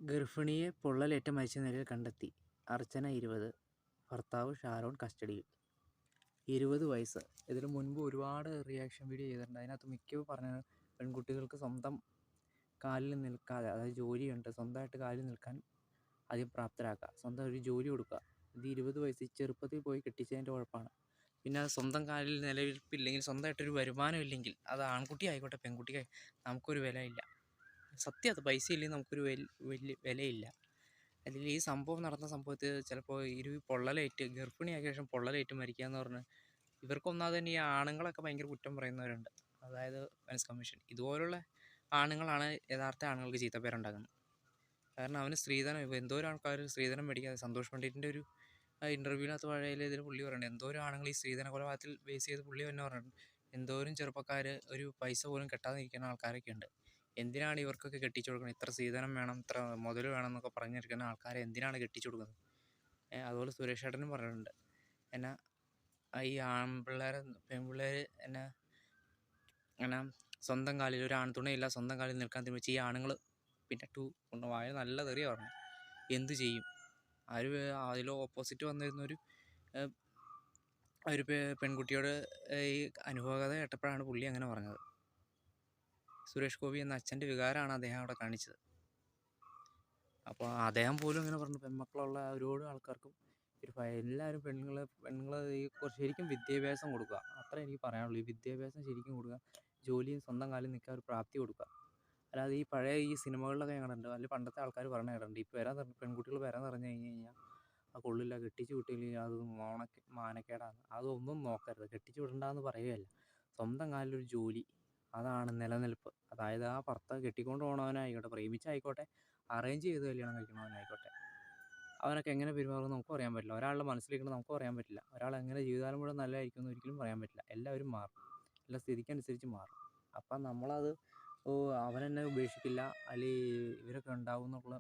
ഗർഭിണിയെ പൊള്ളലേറ്റ് മരിച്ച നിലയിൽ കണ്ടെത്തി. അർച്ചന 20, ഭർത്താവ് ഷാരോൺ കസ്റ്റഡിയിൽ. 20 വയസ്സ്. ഇതിനു മുൻപ് ഒരുപാട് റിയാക്ഷൻ വീഡിയോ ചെയ്തിട്ടുണ്ട്. അതിനകത്ത് മിക്കവും പറഞ്ഞത് പെൺകുട്ടികൾക്ക് സ്വന്തം കാലിൽ നിൽക്കാതെ, അതായത് ജോലിയുണ്ട്, സ്വന്തമായിട്ട് കാലിൽ നിൽക്കാൻ ആദ്യം പ്രാപ്തരാക്കുക, സ്വന്തം ഒരു ജോലി കൊടുക്കുക. ഇത് 20 വയസ്സ് ചെറുപ്പത്തിൽ പോയി കെട്ടിച്ചതിൻ്റെ കുഴപ്പമാണ്. പിന്നെ അത് സ്വന്തം കാലിൽ നിലനിൽപ്പില്ലെങ്കിൽ, സ്വന്തമായിട്ടൊരു വരുമാനം ഇല്ലെങ്കിൽ, അത് ആൺകുട്ടി ആയിക്കോട്ടെ പെൺകുട്ടിക്ക് നമുക്കൊരു വിലയില്ല. സത്യം, അത് പൈസ ഇല്ലെങ്കിൽ നമുക്കൊരു വലിയ വിലയില്ല. അതിൽ ഈ സംഭവം നടന്ന സംഭവത്തിൽ ചിലപ്പോൾ പൊള്ളലേറ്റ് ഗർഭിണിയായ ശേഷം പൊള്ളലേറ്റ് മരിക്കുക എന്ന് പറഞ്ഞാൽ ഇവർക്കൊന്നാമത് തന്നെ ഈ ആണുങ്ങളൊക്കെ ഭയങ്കര കുറ്റം പറയുന്നവരുണ്ട്. അതായത് മെൻസ് കമ്മീഷൻ ഇതുപോലുള്ള ആണുങ്ങളാണ് യഥാർത്ഥ ആണുങ്ങൾക്ക് ചീത്തപ്പേരുണ്ടാകുന്നത്. കാരണം അവന് സ്ത്രീധനം, എന്തോരം ആൾക്കാർ സ്ത്രീധനം മേടിക്കാതെ. സന്തോഷ് പണ്ഡിറ്റിൻ്റെ ഒരു ഇൻ്റർവ്യൂവിനകത്ത് പഴയ ഇതിൽ പുള്ളി പറയുന്നുണ്ട്, എന്തോരം ആണുങ്ങൾ ഈ സ്ത്രീധന കൊലപാതകത്തിൽ ബേസ് ചെയ്ത് പുള്ളി തന്നെ പറഞ്ഞിട്ടുണ്ട്, എന്തോരം ചെറുപ്പക്കാർ ഒരു പൈസ പോലും കെട്ടാതെ ഇരിക്കുന്ന ആൾക്കാരൊക്കെ ഉണ്ട്. എന്തിനാണ് ഇവർക്കൊക്കെ കെട്ടിച്ചു കൊടുക്കുന്നത്? ഇത്ര സ്ത്രീധനം വേണം, ഇത്ര മുതൽ വേണം എന്നൊക്കെ പറഞ്ഞിരിക്കുന്ന ആൾക്കാരെ എന്തിനാണ് കെട്ടിച്ചു കൊടുക്കുന്നത്? അതുപോലെ സുരേഷ് ഏട്ടനും പറഞ്ഞിട്ടുണ്ട്, എന്നാ ഈ ആൺപിള്ളേരെ പെൺപിള്ളേർ എന്നാ സ്വന്തം കാലിൽ, ഒരു ആൺതുണയില്ല, സ്വന്തം കാലിൽ നിൽക്കാൻ തീരുമാനിച്ച് ഈ ആണുങ്ങൾ പിന്നെ കൊണ്ട് വായ നല്ല തെറിയ പറഞ്ഞു. എന്തു ചെയ്യും? അതിൽ ഓപ്പോസിറ്റ് വന്നിരുന്നൊരു പെൺകുട്ടിയോട് ഈ അനുഭവകഥ കേട്ടപ്പോഴാണ് പുള്ളി അങ്ങനെ പറഞ്ഞത്. സുരേഷ് ഗോപി എന്ന അച്ഛൻ്റെ വികാരമാണ് അദ്ദേഹം അവിടെ കാണിച്ചത്. അപ്പോൾ അദ്ദേഹം പോലും ഇങ്ങനെ പറഞ്ഞു. പെൺമക്കളുള്ള ഒരുപാട് ആൾക്കാർക്കും എല്ലാവരും പെണ്ണുങ്ങൾ ഈ ശരിക്കും വിദ്യാഭ്യാസം കൊടുക്കുക, അത്ര എനിക്ക് പറയാനുള്ളൂ. ഈ വിദ്യാഭ്യാസം ശരിക്കും കൊടുക്കുക, ജോലിയും സ്വന്തം കാലിൽ നിൽക്കാൻ ഒരു പ്രാപ്തി കൊടുക്കുക. അല്ലാതെ ഈ പഴയ ഈ സിനിമകളിലൊക്കെ ഞാൻ കണ്ടിട്ടുണ്ട്, അല്ലെങ്കിൽ പണ്ടത്തെ ആൾക്കാർ പറഞ്ഞു കേട്ടിട്ടുണ്ട്, ഈ പെൺകുട്ടികൾ പെര നിറഞ്ഞു കഴിഞ്ഞ് കഴിഞ്ഞാൽ അത് കൊള്ളില്ല, കെട്ടിച്ച് വിട്ടില്ലെങ്കിൽ അത് മാനക്കേടാണ്. അതൊന്നും നോക്കരുത്, കെട്ടിച്ച് വിടണ്ടെന്ന് പറയുകയല്ല. സ്വന്തം കാലിലൊരു ജോലി, അതാണ് നിലനിൽപ്പ്. അതായത് ആ ഭർത്താവ് കെട്ടിക്കൊണ്ട് പോകണവനായിക്കോട്ടെ, പ്രേമിച്ചായിക്കോട്ടെ, അറേഞ്ച് ചെയ്ത് കല്യാണം കഴിക്കണവനായിക്കോട്ടെ, അവനൊക്കെ എങ്ങനെ പെരുമാറുമെന്ന് നമുക്ക് പറയാൻ പറ്റില്ല. ഒരാളുടെ മനസ്സിലിരിക്കണം നമുക്ക് പറയാൻ പറ്റില്ല. ഒരാൾ എങ്ങനെ ജീവിതാലും കൂടെ നല്ലതായിരിക്കും എന്ന് ഒരിക്കലും പറയാൻ പറ്റില്ല. എല്ലാവരും മാറും, എല്ലാ സ്ഥിതിക്കനുസരിച്ച് മാറും. അപ്പം നമ്മളത് അവനെന്നെ ഉപേക്ഷിക്കില്ല, അല്ലെങ്കിൽ ഇവരൊക്കെ ഉണ്ടാവും എന്നുള്ള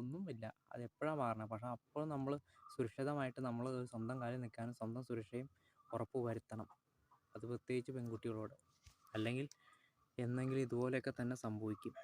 ഒന്നുമില്ല. അത് എപ്പോഴാണ് മാറണം. പക്ഷെ അപ്പോൾ നമ്മൾ സുരക്ഷിതമായിട്ട് നമ്മൾ സ്വന്തം കാലിൽ നിൽക്കാനും സ്വന്തം സുരക്ഷയും ഉറപ്പ് വരുത്തണം. അത് പ്രത്യേകിച്ച് പെൺകുട്ടികളോട്. അല്ലെങ്കിൽ എന്നെങ്കിലും ഇതുപോലെയൊക്കെ തന്നെ സംഭവിക്കും.